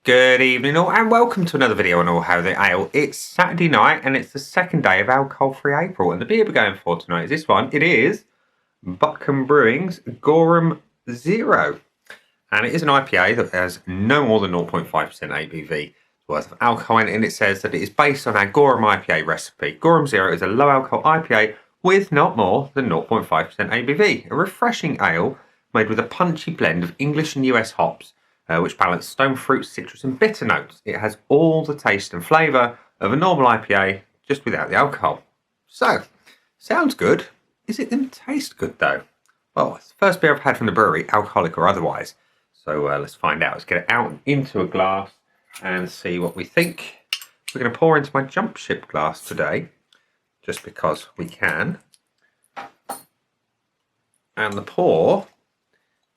Good evening all and welcome to another video on All How the Ale. It's Saturday night and it's the second day of alcohol-free April, and the beer we're going for tonight is this one. It is Butcombe Brewing's Goram Zero, and it is an IPA that has no more than 0.5% ABV worth of alcohol in it, and it says that it is based on our Goram IPA recipe. Goram Zero is a low alcohol IPA with not more than 0.5% ABV, a refreshing ale made with a punchy blend of English and US hops, which balance stone fruit, citrus and bitter notes. It has all the taste and flavour of a normal IPA, just without the alcohol. So, sounds good. Is it going to taste good though? Well, it's the first beer I've had from the brewery, alcoholic or otherwise. So let's find out. Let's get it out into a glass and see what we think. We're going to pour into my jump ship glass today, just because we can. And the pour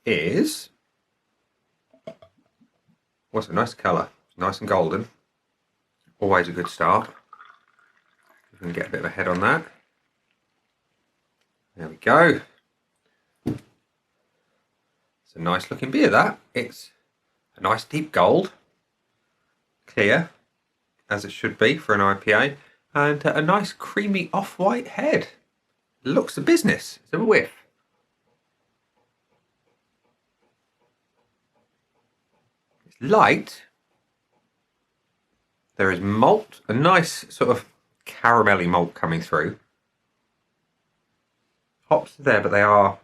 is... what's a nice colour? It's nice and golden. Always a good start. We're going to get a bit of a head on that. There we go. It's a nice looking beer, that. It's a nice deep gold. Clear, as it should be for an IPA. And a nice creamy off-white head. Looks the business. Let's have a whiff. Light. There is malt, a nice sort of caramelly malt coming through. Hops are there, but they are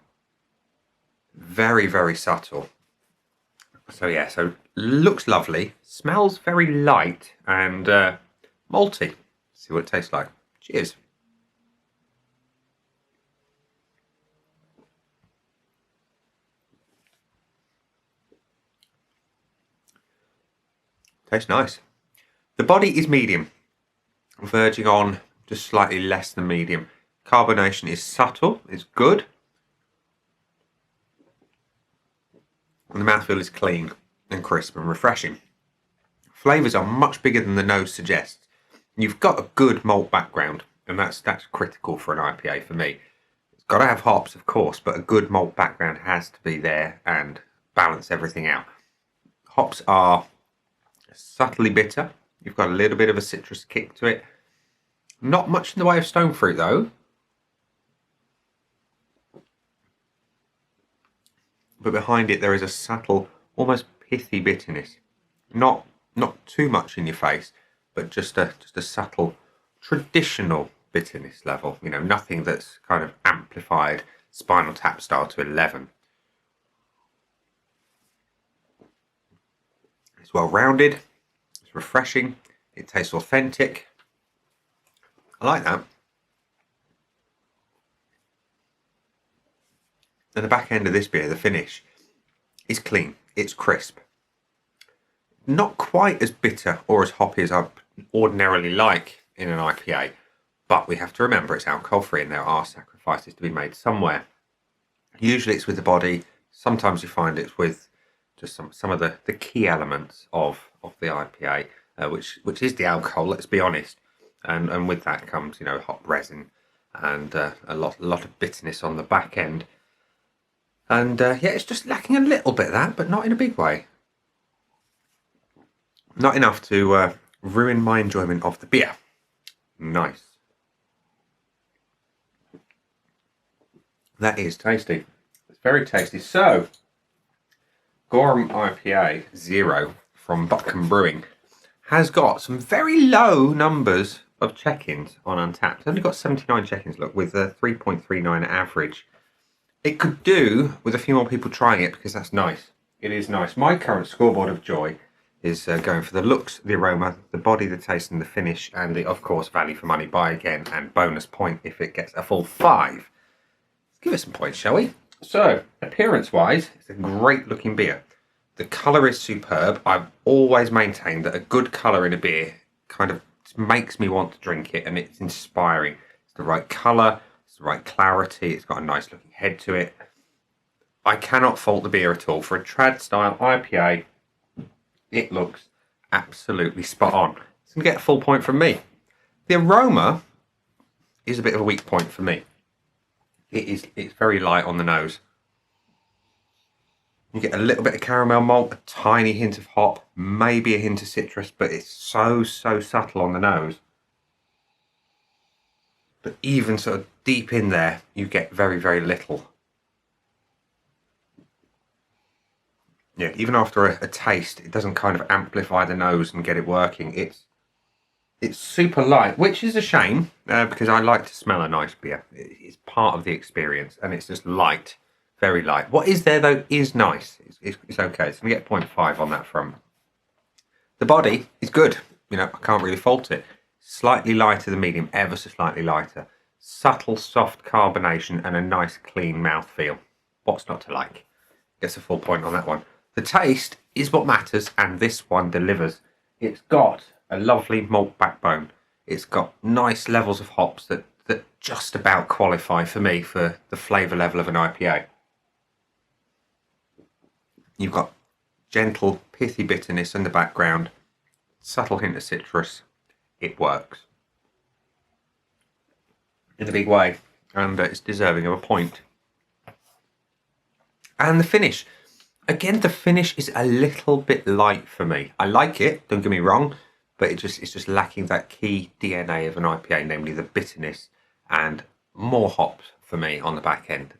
very, very subtle. So yeah, so looks lovely, smells very light and malty. See what it tastes like. Cheers. Tastes nice. The body is medium, verging on just slightly less than medium. Carbonation is subtle, it's good. And the mouthfeel is clean and crisp and refreshing. Flavours are much bigger than the nose suggests. You've got a good malt background, and that's critical for an IPA for me. It's got to have hops, of course, but a good malt background has to be there and balance everything out. Hops are subtly bitter. You've got a little bit of a citrus kick to it. Not much in the way of stone fruit though. But behind it there is a subtle, almost pithy bitterness. Not too much in your face, but just a subtle, traditional bitterness level. You know, nothing that's kind of amplified Spinal Tap style to 11. It's well rounded. It's refreshing. It tastes authentic. I like that. And the back end of this beer, the finish, is clean. It's crisp. Not quite as bitter or as hoppy as I ordinarily like in an IPA, but we have to remember it's alcohol free and there are sacrifices to be made somewhere. Usually it's with the body. Sometimes you find it's with just some of the key elements of the IPA, which is the alcohol, let's be honest. And with that comes, you know, hop resin and a lot of bitterness on the back end. And yeah, it's just lacking a little bit of that, but not in a big way. Not enough to ruin my enjoyment of the beer. Nice. That is tasty. It's very tasty. So, Goram IPA Zero from Butcombe Brewing has got some very low numbers of check-ins on Untapped. It's only got 79 check-ins, look, with a 3.39 average. It could do with a few more people trying it because that's nice. It is nice. My current scoreboard of joy is going for the looks, the aroma, the body, the taste and the finish, and the, of course, value for money, buy again, and bonus point if it gets a full 5. Let's give it some points, shall we? So, appearance-wise, it's a great-looking beer. The colour is superb. I've always maintained that a good colour in a beer kind of makes me want to drink it, and it's inspiring. It's the right colour, it's the right clarity, it's got a nice-looking head to it. I cannot fault the beer at all. For a trad-style IPA, it looks absolutely spot on. It's going to get a full point from me. The aroma is a bit of a weak point for me. It's very light on the nose. You get a little bit of caramel malt, a tiny hint of hop, maybe a hint of citrus, but it's so subtle on the nose. But even sort of deep in there, you get very little. Yeah, even after a taste, it doesn't kind of amplify the nose and get it working. It's super light, which is a shame because I like to smell a nice beer. It's part of the experience, and it's just light, very light. What is there though is nice. It's okay. So we get 0.5 on that front. The body is good. You know, I can't really fault it. Slightly lighter than medium, ever so slightly lighter. Subtle, soft carbonation and a nice clean mouthfeel. What's not to like? Gets a full point on that one. The taste is what matters, and this one delivers. It's got a lovely malt backbone. It's got nice levels of hops that just about qualify for me for the flavour level of an IPA. You've got gentle, pithy bitterness in the background, subtle hint of citrus. It works in a big way, and it's deserving of a point. And the finish. Again, the finish is a little bit light for me. I like it, don't get me wrong, but it's just lacking that key DNA of an IPA, namely the bitterness and more hops for me on the back end.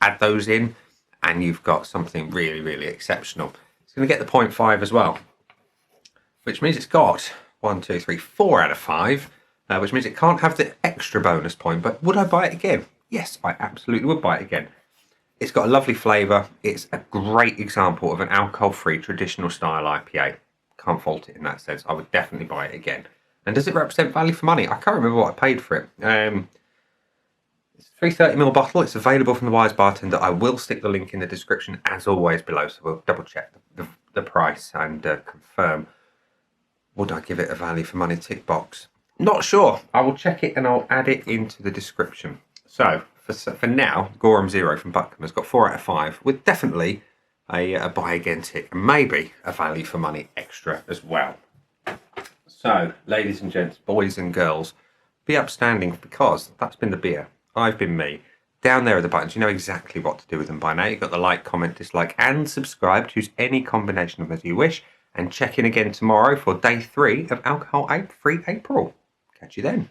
Add those in, and you've got something really exceptional. It's going to get the 0.5 as well, which means it's got 1, 2, 3, 4 out of 5, which means it can't have the extra bonus point. But would I buy it again? Yes, I absolutely would buy it again. It's got a lovely flavour. It's a great example of an alcohol-free traditional style IPA. Can't fault it in that sense. I would definitely buy it again. And does it represent value for money? I can't remember what I paid for it. It's a 330ml bottle. It's available from the Wise Bartender. I will stick the link in the description as always below, so we'll double check the price and confirm. Would I give it a value for money tick box? Not sure. I will check it and I'll add it into the description. So for now, Goram Zero from Butcombe has got 4 out of 5 with definitely a buy again tick and maybe a value for money extra as well. So, ladies and gents, boys and girls, be upstanding because that's been the beer. I've been me. Down there are the buttons. You know exactly what to do with them by now. You've got the like, comment, dislike and subscribe. Choose any combination of them as you wish. And check in again tomorrow for day 3 of Alcohol-Free April. Catch you then.